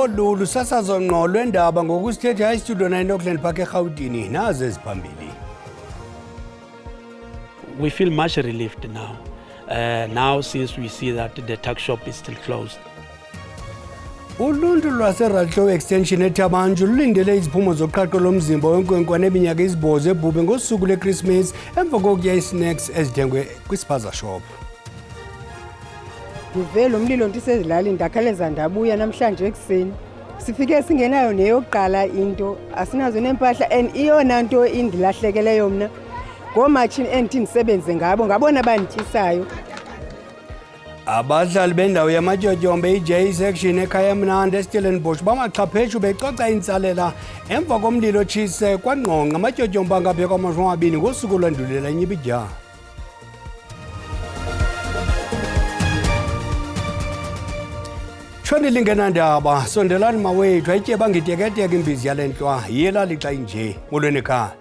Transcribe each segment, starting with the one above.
Lolu sasazo ngqo lwendaba ngokusithetha istudio 9 Auckland Park eGauteng nazo eziphambili. We feel much relieved now. Now since we see that the tuck shop is still closed. Uluntu lwaseRadcliffe Extension eThabanchu lulindele iziphumo zoqhaqho lomzimba wenkwenkwane eminyaka izibhozo ebhubhe ngosuku leChristmas emva kokutya isnacks ezithengwe kwispaza shop. Ngivele umlilo ntisezilalini ndakhaleza ndabuya namhlanje ekuseni. Sifike singenayo neyokuqala into, asinazo nempahla and iyona nto indilahlekeleyo mna. Ngomatshini endisebenze ngabona bandityisayo. Abadlali bendawo yamatyotyombe iJ section ekhaya Mnandi eStellenbosch bamaxhaphetshu becoca intsalela emva komlilo tshise kwangqongqa amatyotyombe angaphe kwama-20 ngosuku olwandulela inyibidya. Tshoni lingenandaba sondelani mawethu ayityeba ngiteketeke imbizi yale ntlwa yiyelali xa inje molweni ekhaya.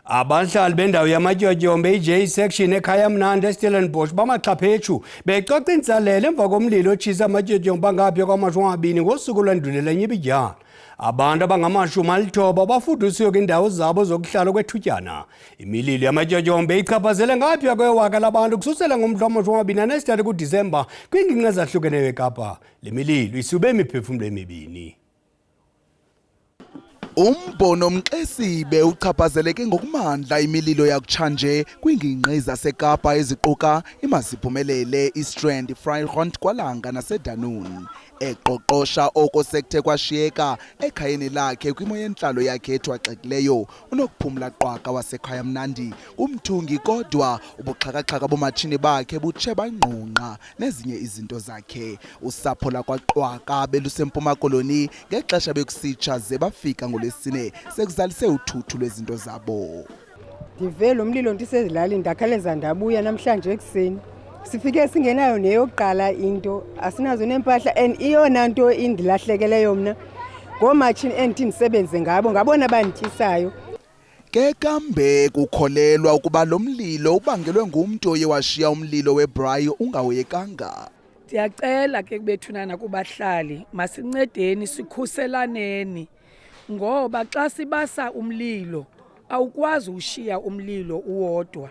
Abadlali bendawo yamatyotyombe iJ section ekhaya Mnandi eStellenbosch bamaxhaphetshu becoca intsalela emva komlilo otshisa amatyotyombe angaphe kwama-20 ngosuku olwandulela inyibidya. Abantu abangama-90 bafudusiwe kwiindawo zabo zokuhlala kwethutyana. Imililo yamatyotyombe ichaphazele ngaphaya kwewaka labantu kususela ngomhla wama-23 kuDisemba kwiingingqi ezahlukeneyo eKapa. Le mililo isube imiphefumlo emibini. Umbono Mxesibe uchaphazeleke ngokumandla imililo yakutshanje kwiingingqi zaseKapa eziquka iMasiphumelele, iStrand, Vryheid, kwaLanga naseDanuni. Eqoqosha oko sekuthe kwashiyeka ekhayeni lakhe kwimo yentlalo yakhe ethwaxekileyo unokuphumla qwaka wasekhaya Mnandi kumthungi kodwa ubuxhakaxhaka bomatshini bakhe butshe bangqungqa nezinye izinto zakhe. Usapho lakwaQwaka belusempuma koloni ngexesha bekusitsha ze bafika ngoLwesine sekuzalise uthuthu lwezinto zabo. Ndivele umlilo ntisezilalini ndakhaleza ndabuya namhlanje ekuseni. Sifike singenayo neyokuqala into, asinazo nempahla and iyona nto indilahlekeleyo mna. Ngomatshini endisebenze ngabona bandityisayo. Ke kambe kukholelwa ukuba lo mlilo ubangelwe ngumntu oye washiya umlilo webrayi ungahoyekanga. Ndiyacela ke kubethunana kubahlali masincedeni sikhuselaneni ngoba xa sibasa umlilo awukwazi ushiya umlilo uwodwa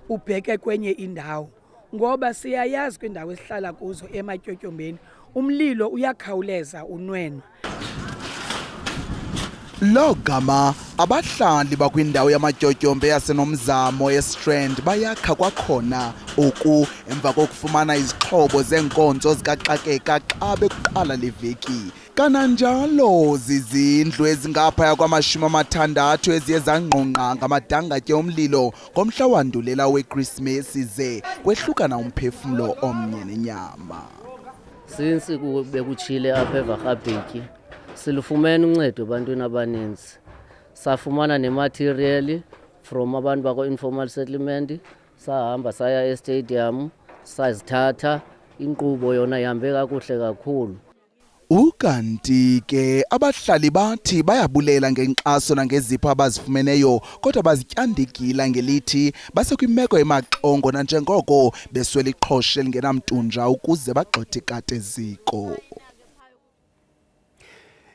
ubheke kwenye indawo. Ngoba siyayazi kwindawo esihlala kuzo ematyotyombeni umlilo uyakhawuleza unwenwa. Lo gama abahlali bakwindawo yamatyotyombe yaseNomzamo eStrand bayakha kwakhona oku emva kokufumana izixhobo zeenkonzo zikaxakeka xa bekuqala leveki. Kananjalo zizindlu ezingaphaya kwama-60 eziye zangqongqa ngamadangatye omlilo ngomhla wandulela weChristmas ze kwehlukana umphefumlo omnye nenyama. Since bekutshile apha eVarhabheki silufumene uncedo ebantwini abaninzi. Safumana nematerial from abantu bako-informal settlement, sahamba saya estadium, sazithatha, inkqubo yona ihambe kakuhle kakhulu. Ukanti ke abahlali bathi bayabulela ngenkxaso nangezipho abazifumeneyo kodwa bazityandekila ngelithi basekwimeko emaxongo nanjengoko beswela iqhoshe elingenamtunja ukuze bagxothe ikati eziko.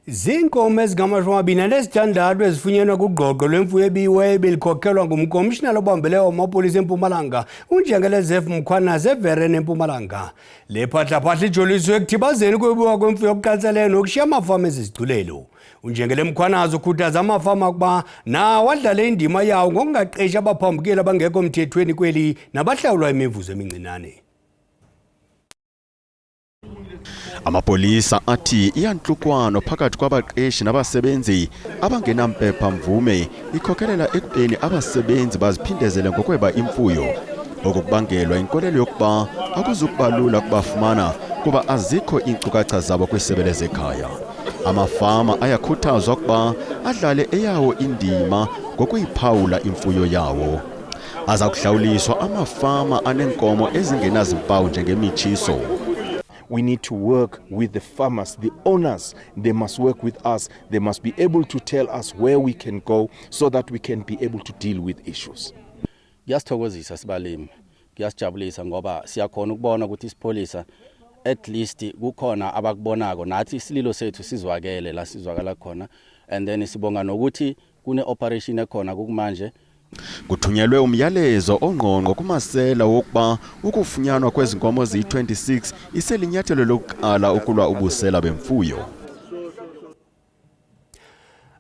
Zinkomo ezingama-26 ezifunyenwa kugqogqo lwemfuyo ebiyiweyo ebelikhokelwa ngumkomishinala obambeleyo wamapolisa eMpumalanga uNjengele Zef Mkhwanazi eVeren eMpumalanga. Le phahlaphahla ijoliswe ekuthibazeni kwebiwa kwemfuyo okucatseleyo nokushiya amafama ezizigculelo. uNjengele Mkhwanazi ukhuthaza amafama ukuba nawo adlale indima yawo ngokungaqeshi abaphambukeli abangekho mthethweni kweli nabahlawulwa imivuzo emincinane. Amapolisa athi iyantlukwano phakathi kwabaqeshi nabasebenzi abangenampepha mvume ikhokhelela ekubeni abasebenzi baziphindezele ngokweba imfuyo. Okubangelwa inkolelo yokuba akuzukubalula kubafumana kuba azikho iinkcukacha zabo kwisebe zekhaya. Amafama ayakhuthazwa ukuba adlale eyawo indima ngokuyiphawula imfuyo yawo. Aza kuhlawuliswa amafama anenkomo ezingenazimpawu njengemitshiso. We need to work with the farmers, the owners. They must work with us. They must be able to tell us where we can go so that we can be able to deal with issues. Kuyasithokozisa sibalimi, kuyasijabulisa ngoba siyakhona ukubona ukuthi isipolisa at least kukhona abakubonako nathi isililo sethu sizwakele la sizwakala khona, and then sibonga nokuthi kune operation ekhona kumanje. Kuthunyelwe umyalezo ongqongqo kumasela wokuba ukufunyanwa kwezinkomo zi-26 iselinyathelo lokuqala ukulwa ubusela bemfuyo.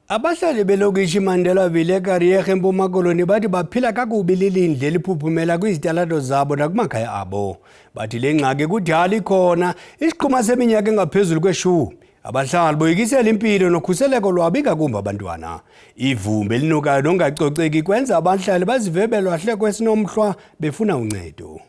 Abahlali belokishi Mandela Vile Kariere eMpuma Koloni bathi baphila kakubi lilindle liphuphumela kwizitalato zabo nakumakhaya abo. Bathi le ngxaki kudala ikhona isiqhuma seminyaka engaphezulu kweshumi. Abahlali boyikisela impilo nokhuseleko lwabo ingakumbi abantwana. Ivumbi elinukayo nongacoceki kwenza abahlali bazive belwahle kwesinomhlwa befuna uncedo.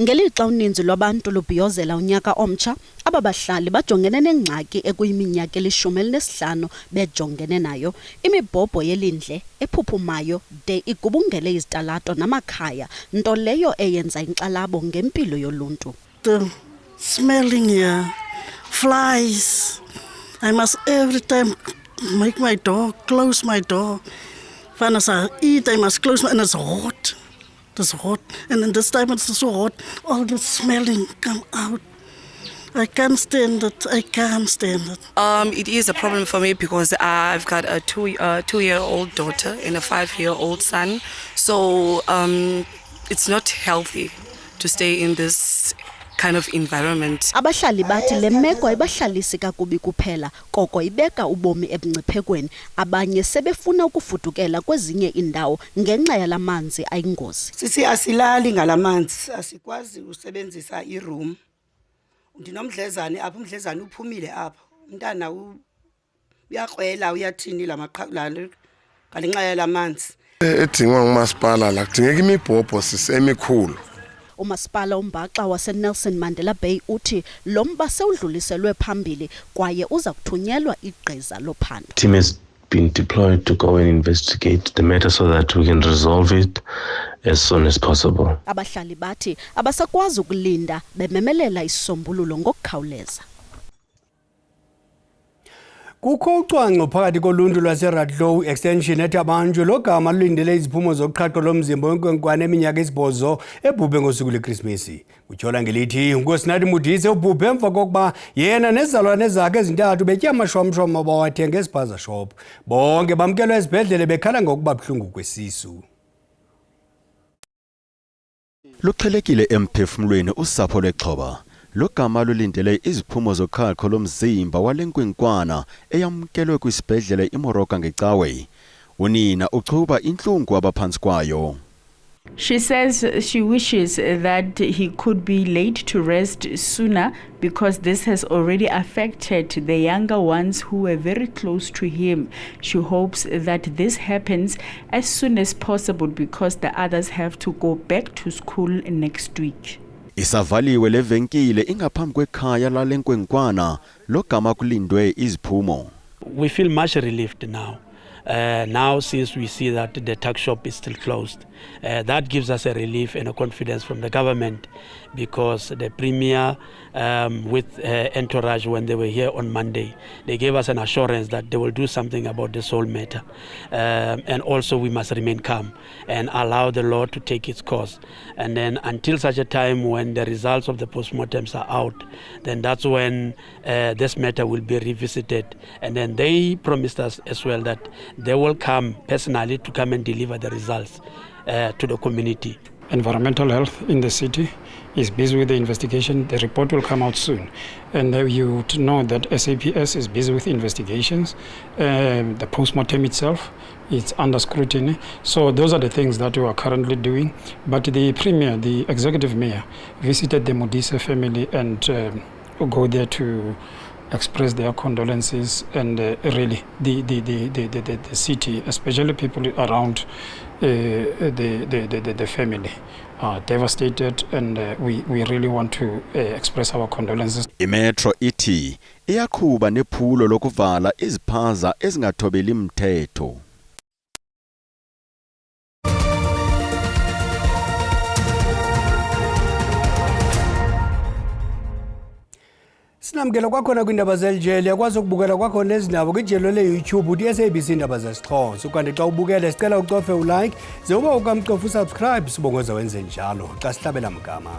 Ngelixa uninzi lwabantu lubhiyozela unyaka omtsha, aba bahlali bajongene nengxaki ekuyiminyaka eli-15 bejongene nayo, imibhobho yelindle ephuphumayo de igubungele izitalato namakhaya, nto leyo eyenza inkxalabo ngempilo yoluntu. The smelling here, flies. I must every time make my door, close my door. When I eat, I must close my, and it's hot. It's hot, and then this time it's so hot, all the smelling come out. I can't stand it. I can't stand it. It is a problem for me because I've got a two-year-old daughter and a 5-year-old son. So it's not healthy to stay in this kind of environment. Abahlali bathi le meko ayibahlalisi kakubi kuphela, koko ibeka ubomi ebungciphekweni. Abanye sebefuna ukufudukela kwezinye indawo ngenxa yalamanzi ayingozi. Sisi asilali ngalamanzi, asikwazi usebenzisa iroom. Ndinomdlezane apha, umdlezane uphumile apha. Umntana uyakrwela uyathini lamaqhakulana ngalenxa yalamanzi. Edingwa ngumasipala la kudingeka imibhobho sisemikhulu. Umasipala uMbaxa wase Nelson Mandela Bay uthi lo mba sewudluliselwe phambili kwaye uza kuthunyelwa igqiza lophando. Team has been deployed to go and investigate the matter so that we can resolve it as soon as possible. Abahlali bathi abasakwazi ukulinda bememelela isombululo ngokukhawuleza. Kukho ucwangco phakathi koluntu lwaseRadlow extension ethi abantu logama lulindele iziphumo zoqhaqho lomzimba wenkwenkwane eminyaka 8 ebhubhe ngosuku leKrismesi. Kutshola ngelithi uNkosinathi Mudise ubhubhe emva kokuba yena nezalwane zakhe ezintathu betya amashwamshwam abawathenga espaza shop. Bonke bamkelwe esibhedlele bekhala ngokuba buhlungu kwesisu. Luqhelekile emphefumulweni usapho lwexhoba. Logama lulindele iziphumo zoqhaqho lomzimba walenkwenkwana eyamkelwe kwisibhedlele iMoroka ngecawe. Unina uchuba inhlungu abaphansi kwayo. She says she wishes that he could be laid to rest sooner because this has already affected the younger ones who were very close to him. She hopes that this happens as soon as possible because the others have to go back to school next week. Isavaliwe levenkile ingaphambi kwekhaya lalenkwenkwana logama kulindwe iziphumo. We feel much relieved now. Now since we see that the tuck shop is still closed, that gives us a relief and a confidence from the government because the Premier with entourage when they were here on Monday, they gave us an assurance that they will do something about this whole matter. And also we must remain calm and allow the law to take its course. And then until such a time when the results of the postmortems are out, then that's when this matter will be revisited. And then they promised us as well that they will come personally to come and deliver the results to the community. Environmental health in the city is busy with the investigation. The report will come out soon. And you would know that SAPS is busy with investigations. The postmortem itself is under scrutiny. So those are the things that we are currently doing. But the Premier, the Executive Mayor, visited the Mudise family and go there to express their condolences, and really the city, especially people around the family, are devastated, and we really want to express our condolences. Imetro iti iyakhuba nephulo lokuvala iziphaza ezingathobeli umthetho. Sinamkela kwakhona kwindaba zeljele yakwazi ukubukela kwakhona ezinabo kwijelo le-YouTube uthi SABC indaba zesiXhosa. Ukanti xa ubukele sicela ucofe ulike ze uba ukamcofa usubscribe sibongoza wenze njalo xa sihlabela mgama.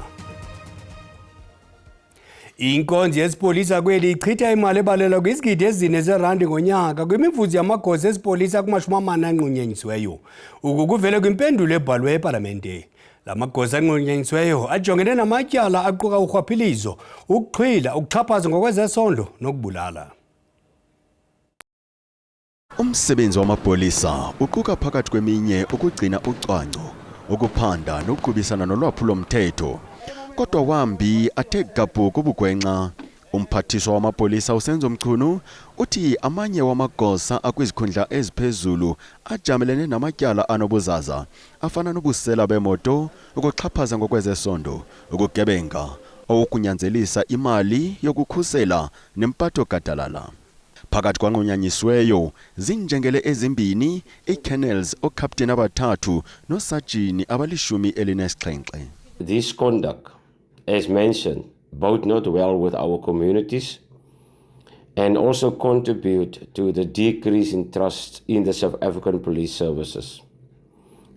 Inkonzo yesipolisa kweli ichitha imali ebalelwa kwizigidi ezine zerandi ngonyaka kwimivuzo yamagosa esipolisa kumashumi anqunyanyisiweyo. Uku kuvele kwimpendulo ebhalwe eParlamente. La magosa anqunyanyisiweyo ajongene namatyala aquka urhwaphilizo, ukuxhwila, ukuxhaphaza ngokwezesondlo nokubulala. Umsebenzi wamapolisa uquka phakathi kweminye ukugcina ucwangco, ukuphanda nokuqhubisana nolwaphulo mthetho. Kodwa wambi athe gabhu kubugwenxa. Umphathiswa wamapolisa uSenzo Mchunu uthi amanye wamagosa akwizikhundla eziphezulu ajamelene namatyala anobuzaza afana nobusela bemoto, ukuxhaphaza ngokwezesondo, ukugebenga, okunyanzelisa imali yokukhusela nempatho gadalala. Phakathi kwanqunyanyisiweyo zinjengele ezimbini, i-colonels, okapteni abathathu nosajini abalishumi elinesixhenxe. This conduct, as mentioned, bode not well with our communities and also contribute to the decrease in trust in the South African police services.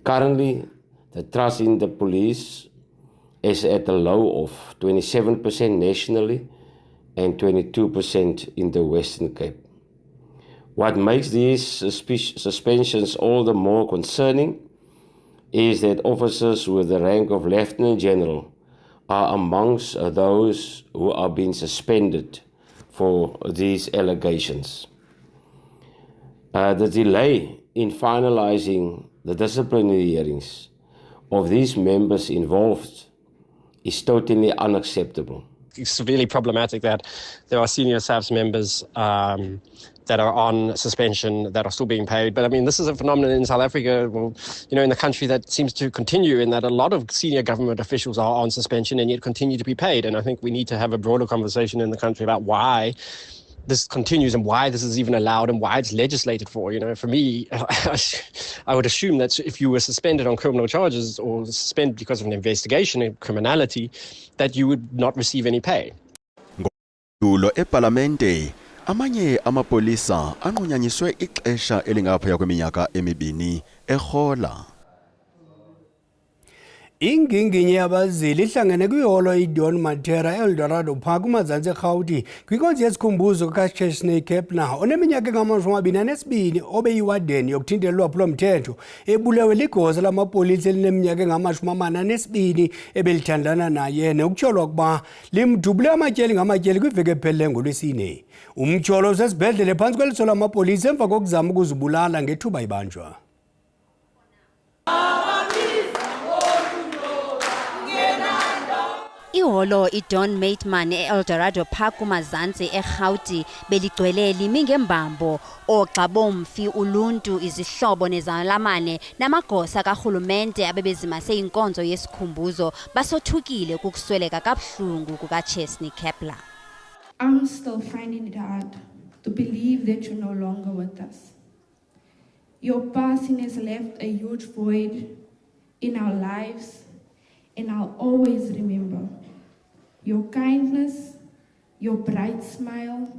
Currently, the trust in the police is at a low of 27% nationally and 22% in the Western Cape. What makes these suspensions all the more concerning is that officers with the rank of Lieutenant General are amongst those who are being suspended for these allegations. The delay in finalizing the disciplinary hearings of these members involved is totally unacceptable. It's really problematic that there are senior SAFS members that are on suspension that are still being paid. But I mean, this is a phenomenon in South Africa, well, you know, in the country that seems to continue, in that a lot of senior government officials are on suspension and yet continue to be paid. And I think we need to have a broader conversation in the country about why this continues and why this is even allowed and why it's legislated for. You know, for me, I would assume that if you were suspended on criminal charges or suspended because of an investigation in criminality, that you would not receive any pay. Dulo eParlamente, amanye amapolisa anqunyanyiswe ixesha elingaphaya kweminyaka emibini ehola. Inginginye yabazili ihlangene kwiholo iDon Matera eEldorado Park kumazantsi eGauteng kwinkonzo yesikhumbuzo kaChesney Kepler oneminyaka engama-22 obeyiwadeni yokuthintela ulwaphulomthetho ebulewe ligosa lamapolisa elineminyaka engama-42 ebelithandana naye nokutyholwa ukuba limdubule amatyeli ngamatyeli kwiveki ephelileyo ngoLwesine. Umtyholo usesibhedlele phantsi kweliso lamapolisa emva kokuzama ukuzibulala ngethuba ibanjwa. Iholo iDon Mateman eEldorado Park kumazantsi eGauteng beligcwele limi ngembambo oxabomfi uluntu izihlobo nezalamane namagosa karhulumente abebezimase inkonzo yesikhumbuzo basothukile kukusweleka kabuhlungu kukaChesney Kepler. I'm still finding it hard to believe that you're no longer with us. Your passing has left a huge void in our lives, and I'll always remember your kindness, your bright smile.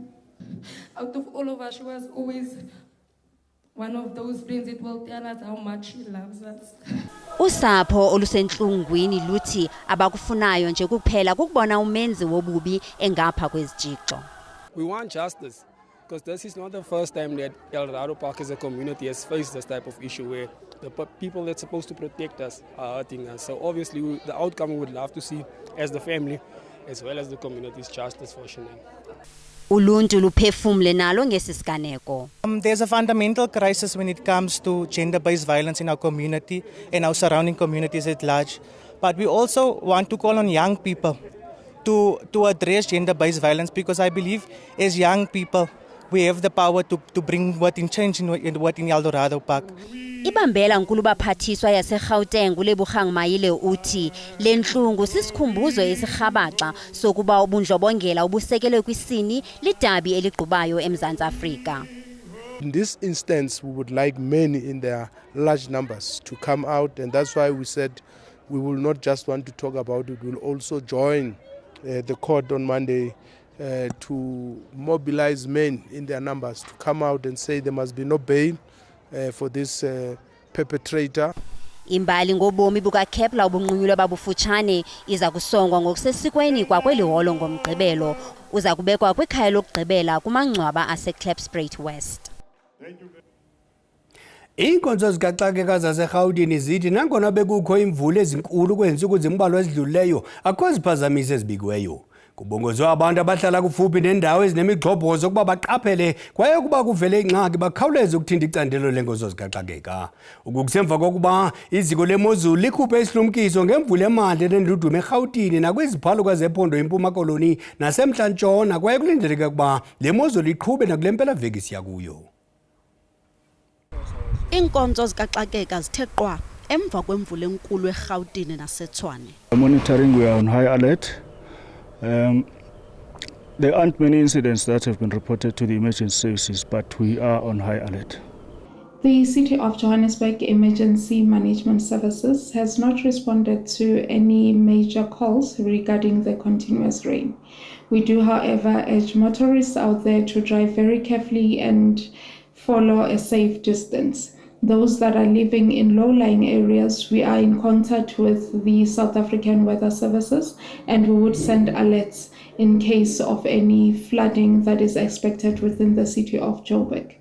Out of all of us, she was always one of those friends that will tell us how much she loves us. Usapho olusenhlungwini luthi abakufunayo nje kuphela kukubona umenzi wobubi engapha kwezitshixo. We want justice, because this is not the first time that Eldorado Park as a community has faced this type of issue where the people that's supposed to protect us are hurting us. So obviously the outcome we would love to see as the family as well as the community's justice for Shanae. Uluntu luphefumle nalo ngesisiganeko. There's a fundamental crisis when it comes to gender-based violence in our community and our surrounding communities at large. But we also want to call on young people to address gender-based violence, because I believe as young people we have the power to bring what in change in Eldorado Park. Ibambela nkulu baphathiswa yaseGauteng uLebogang Mayile uthi lenhlungu sisikhumbuzo esirhabaxa sokuba ubundlobongela obusekelwe kwisini lidabi eligqubayo eMzantsi Afrika. In this instance, we would like men in their large numbers to come out, and that's why we said we will not just want to talk about it, we'll also join the court on Monday to mobilize men in their numbers to come out and say there must be no bail for this perpetrator. Imbali ngobomi bukaKepler obunqunyulwe babufutshane iza kusongwa ngokusesikweni kwakweli holo ngomgqibelo. Uza kubekwa kwikhaya lokugqibela kumangcwaba aseKlipspruit West. Iinkonzo zikaxakeka zaseRhawutini zithi nangona bekukho imvula ezinkulu kweentsuku zimbalwa ezidlulileyo akho ziphazamisi ezibikiweyo. Kubongozwe abantu abahlala kufuphi nendawo ezinemigxobhozo ukuba baqaphele kwaye ukuba kuvele ingxaki bakhawuleze ukuthinta icandelo leenkonzo zikaxakeka. Ukusemva kokuba iziko lemozulu likhuphe isilumkiso ngemvula emandla nendudumo eRhawutini nakwiziphaluka zephondo iMpuma Koloni nasemntla Ntshona kwaye kulindeleke ukuba le mozulu iqhube nakule mpelaveki siya kuyo. Iinkonzo zikaxakeka zithe qwa emva kwemvula enkulu eRhawutini naseTshwane. Monitoring, we are on high alert. There aren't many incidents that have been reported to the emergency services, but we are on high alert. The City of Johannesburg Emergency Management Services has not responded to any major calls regarding the continuous rain. We do, however, urge motorists out there to drive very carefully and follow a safe distance. Those that are living in low-lying areas, we are in contact with the South African Weather Services, and we would send alerts in case of any flooding that is expected within the city of Joburg.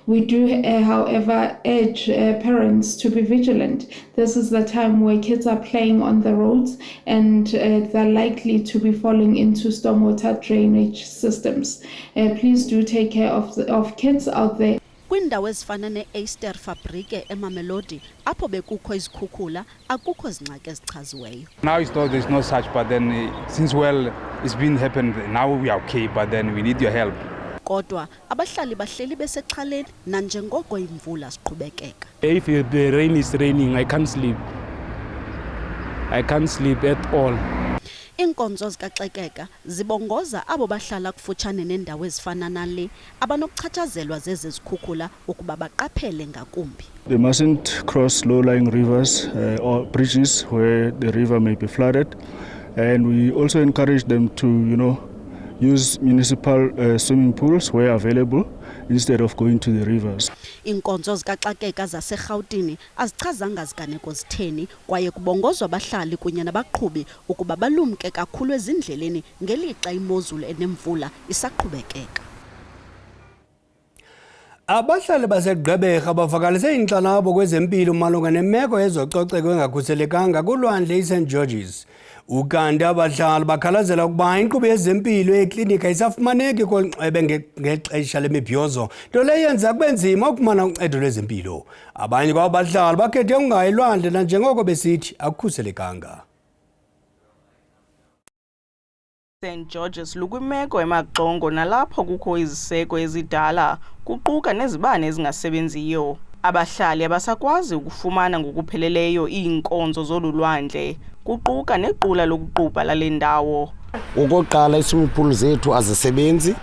We do, however, urge parents to be vigilant. This is the time where kids are playing on the roads and they're likely to be falling into stormwater drainage systems. Please do take care of kids out there. Kwindawo ezifana ne-Easter Fabrike eMamelodi apho bekukho izikhukhula akukho zingxaki ezichaziweyo. Now it's not, there's no such, but then since well it's been happened, now we are okay, but then we need your help. Kodwa abahlali bahleli besexhaleni nanjengoko imvula siqhubekeka. If the rain is raining, I can't sleep. I can't sleep at all. Iinkonzo zikaxakeka zibongoza abo bahlala kufutshane nendawo ezifana nale abanokuchatshazelwa zezi zikhukhula ukuba baqaphele ngakumbi. They mustn't cross low-lying rivers or bridges where the river may be flooded, and we also encourage them to, use municipal swimming pools where available instead of going to the rivers. Iinkonzo zikaxakeka zaseRhawutini azichazanga ziganeko zitheni kwaye kubongozwa abahlali kunye nabaqhubi ukuba balumke kakhulu ezindleleni ngelixa imozulu enemvula isaqhubekeka. Abahlali baseGqeberha bavakalise inkxalabo kwezempilo malunga nemeko ezococeko engakhuselekanga kulwandle iSt George's. Ukanti abahlali bakhalazela ukuba inkqubo yezempilo eklinika isafumaneki kolunxwebe ngexesha lemibhiyozo, nto leyo yenza kube nzima ukufumana uncedo lwezempilo. Abanye kwabahlali bakhethe ungayi lwandle nanjengoko besithi akukhuselekanga. St George's lukwimeko emaxongo nalapho kukho iziseko ezidala kuquka nezibane ezingasebenziyo. Abahlali abasakwazi ukufumana ngokupheleleyo iinkonzo zolulwandle kuquka nequla lokuqubha lale ndawo. Okokuqala i-swimming pool zethu azisebenzi,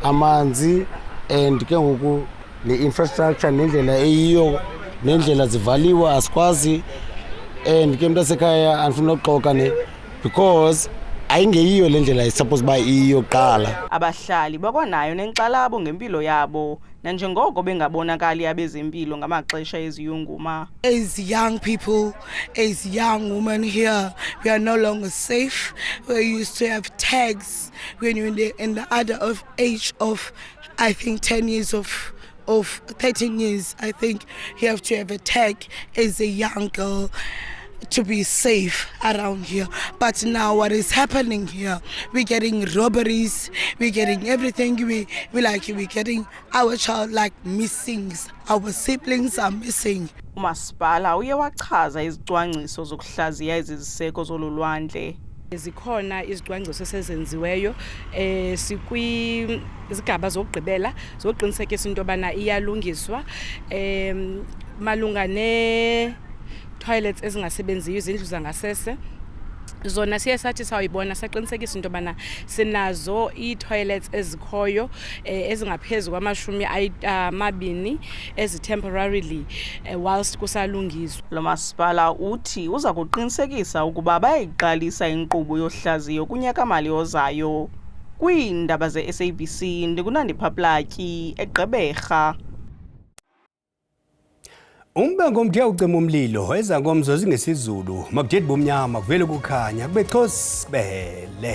amanzi and ke ngoku le-infrastructure nendlela eyiyo nendlela zivaliwe asikwazi, and ke mntasekhaya andifuna ukuxoka because ayingeyiyo le ndlela suppose ba iyo qala. Abahlali bakwanayo nenkxalabo ngempilo yabo nanjengoko bengabonakali abezempilo ngamaxesha eziyunguma. As young people, as young women here, we are no longer safe. We used to have tags when you're in the other of age of, I think, 10 years of 13 years. I think you have to have a tag as a young girl to be safe around here. But now what is happening here, we're getting robberies, we're getting everything, we're getting our child like missing, our siblings are missing. Umasipala uye wachaza izicwangciso zokuhlaziya iziseko zolulwandle. Zikhona izicwangciso esezenziweyo sikwisigaba zokugqibela zokuqinisekisa into yobana iyalungiswa malunga toilets ezingasebenziyo, izindlu zangasese. Zona siye sathi sawuyibona saqinisekisa into yobana sinazo ii-toilets ezikhoyo ezingaphezu kwama-20 ezi-temporarily whilst kusalungiswa. Lo masipala uthi uza kuqinisekisa ukuba bayayiqalisa inkqubo yohlaziyo kunyaka-mali ozayo. Kwiindaba ze-SABC ndikunandipha Platyi eGqeberha. Umbango omthe ucima umlilo ezangomzo zingesizulu makujethi bomnyama kuvele kukhanya kube Khosi Sibele.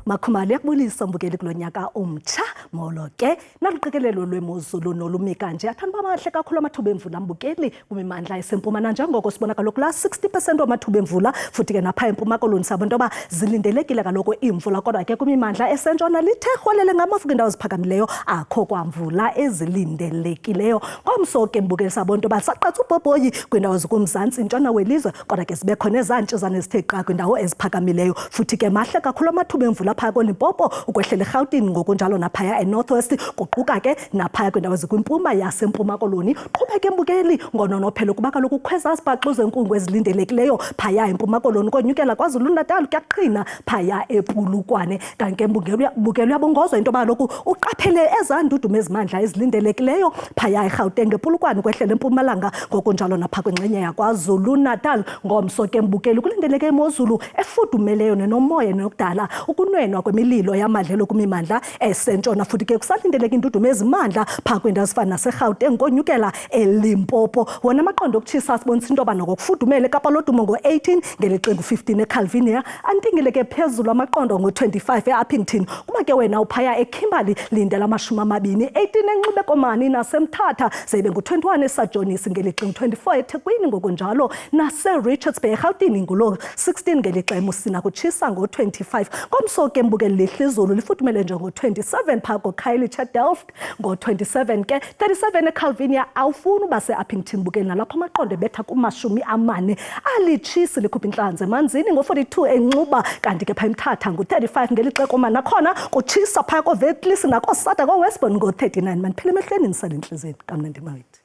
Makhumalo yakubulisa mbukeli kulonyaka omtsha molo ke naluqikelelo lwemozulu nolumi kanje athanda amahle kakhulu amathuba emvula mbukeli kumimandla esempuma njengoko sibona kaloku la 60% wamathuba emvula futhi ke napha empuma koloni sabantu aba zilindelekile kaloku imvula kodwa ke kumimandla esentshona lithe rholele ngamafuku indawo ziphakamileyo akho kwamvula ezilindelekileyo ngomso ke mbukeli sabantu basaqatha ubhobhoyi kwindawo zikumzantsi intshona welizwe kodwa ke zibe khona ezantshizana ezithe qa kwindawo eziphakamileyo futhi ke mahle kakhulu amathuba emvula phaya koLimpopo ukwehlela eGauteng ngokunjalo naphaya eNorthwest kuquka ke naphaya kwindawo ezikwimpuma yasempuma koloni qhubeka embukeli ngononophelo kuba kaloku ukhweza sibhaxu zenkungu ezilindelekileyo phaya empuma koloni konyukela KwaZulu-Natal kuyaqhina phaya ePulukwane kanti embukeli uyabongozwa into bakaloku uqaphele ezandudumo ezimandla ezilindelekileyo phaya eGauteng ePulukwane kwehlela empumalanga ngokunjalo napha kwengxenye yakwaZulu-Natal ngomso ke embukeli kulindeleke imozulu efudumeleyo nenomoya nokudala ukunwenwa kwemililo yamadlelo kumimandla esentshona futhi ke kusalindeleke indudumo ezimandla pha kwindawo ezifana naseGauteng konyukela eLimpopo wona amaqondo okutshisa sibonisa into abanako kufudumele eKapa Lodumo ngo-18 ngelixa 15 eCalvinia antingileke phezulu amaqondo ngo-25 eUppington kuba ke wena uphaya eKimberley lindela 20 18 eNxubekomani naseMthatha sebe ngu-21 eSajonisi ngelixa 24 eThekwini ngokunjalo naseRichards Bay eGauteng ngulo 16 ngelixa eMusina kutshisa ngo-25 ngomso ke mbukeli lihle izulu lifudumele nje ngo-27 pha koKhayelitsha Delft ngo-27 ke 37 eCalvinia awufuni uba se-Uppington bukeli nalapho amaqondo ebetha ku-40 alitshisi likhupha inhlanzi emanzini ngo-42 eNxuba kanti ke pha eMthatha ngu-35 ngelixa eKoma nakhona kutshisa phaya koVetlisi nakoSata koWestbourne ngo-39 maniphela emehlweni nisale entliziyweni kamnandi mayithi.